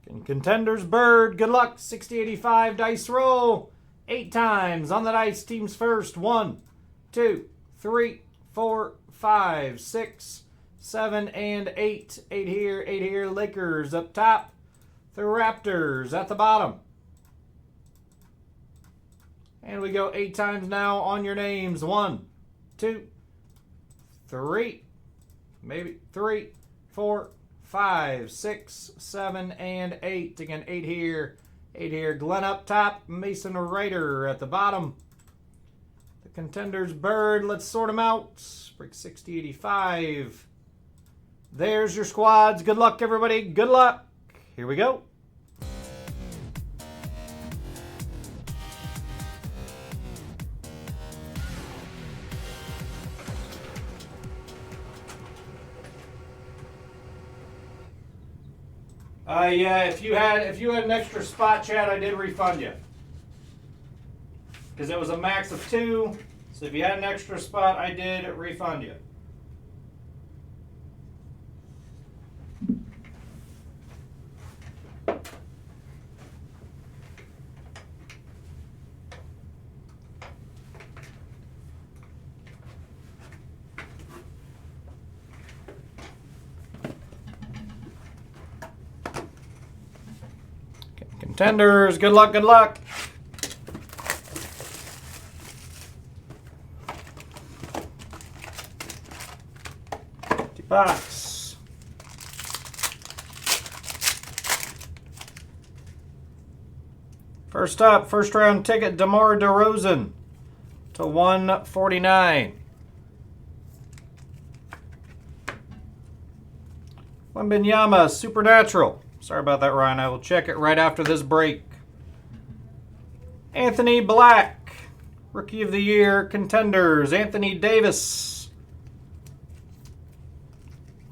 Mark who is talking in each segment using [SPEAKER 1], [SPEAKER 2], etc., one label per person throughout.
[SPEAKER 1] And Contenders Bird, good luck. 6085 dice roll. 8 times on the dice. Teams first. 1, 2, 3, 4, 5, 6, 7, and 8. 8 here, 8 here. Lakers up top. The Raptors at the bottom. And we go 8 times now on your names. 1, 2, 3, maybe 3, 4, 5, 6, 7, and 8. Again, 8 here, 8 here. Glenn up top, Mason Ryder at the bottom. The Contenders Bird, let's sort them out. Break 6085. There's your squads. Good luck, everybody. Good luck. Here we go. Yeah, if you had an extra spot, Chad, I did refund you. Because it was a max of 2. So if you had an extra spot, I did refund you. Contenders, good luck, good luck. Empty box. First up, first round ticket, DeMar DeRozan to 149. Wembanyama, Supernatural. Sorry about that, Ryan. I will check it right after this break. Anthony Black, Rookie of the Year, Contenders. Anthony Davis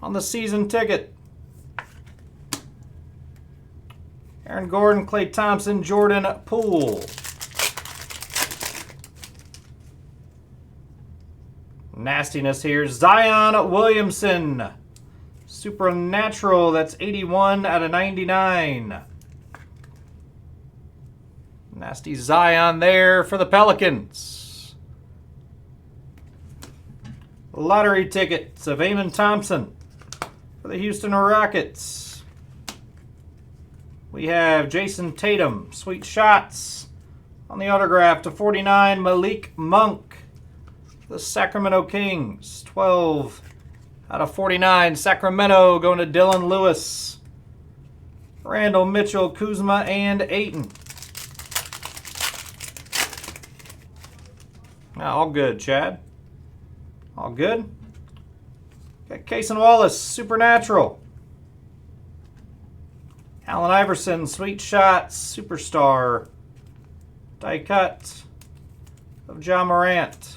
[SPEAKER 1] on the season ticket. Aaron Gordon, Klay Thompson, Jordan Poole. Nastiness here. Zion Williamson. Supernatural, that's 81 out of 99. Nasty Zion there for the Pelicans. Lottery tickets of Amen Thompson for the Houston Rockets. We have Jason Tatum, sweet shots on the autograph to 49. Malik Monk, the Sacramento Kings, 12 out of 49. Sacramento going to Dylan Lewis. Randall Mitchell, Kuzma, and Ayton. All good, Chad. All good. Got Cason Wallace, Supernatural. Allen Iverson, sweet shots, Superstar. Die cut of Ja Morant.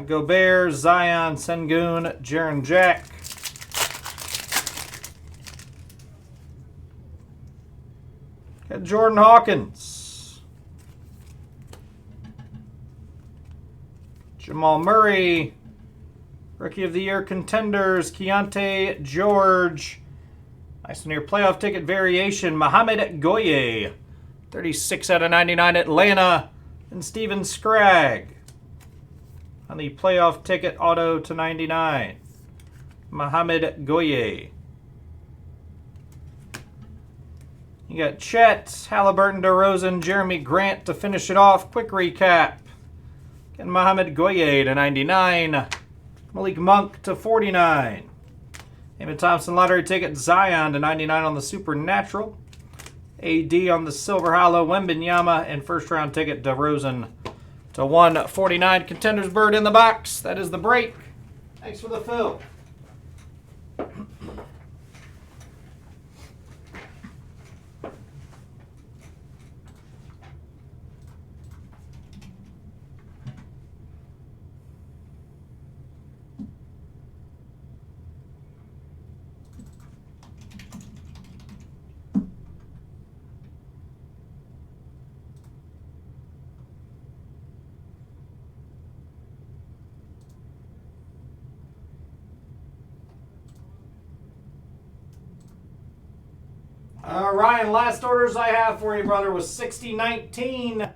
[SPEAKER 1] Gobert, Zion, Sengun, Jaren Jack. Got Jordan Hawkins. Jamal Murray. Rookie of the Year Contenders, Keontae George. Nice one here. Playoff ticket variation, Mohamed Goye. 36 out of 99, Atlanta. And Steven Scragg. On the playoff ticket auto to 99. Mohamed Goye. You got Chet, Halliburton, DeRozan, Jeremy Grant to finish it off. Quick recap. Again, Mohamed Goye to 99. Malik Monk to 49. Amen Thompson lottery ticket, Zion to 99 on the Supernatural. AD on the Silver Hollow, Wembanyama, and first round ticket, DeRozan to 149. Contenders Bird in the box. That is the break. Thanks for the fill. Ryan, last orders I have for you, brother, was 6019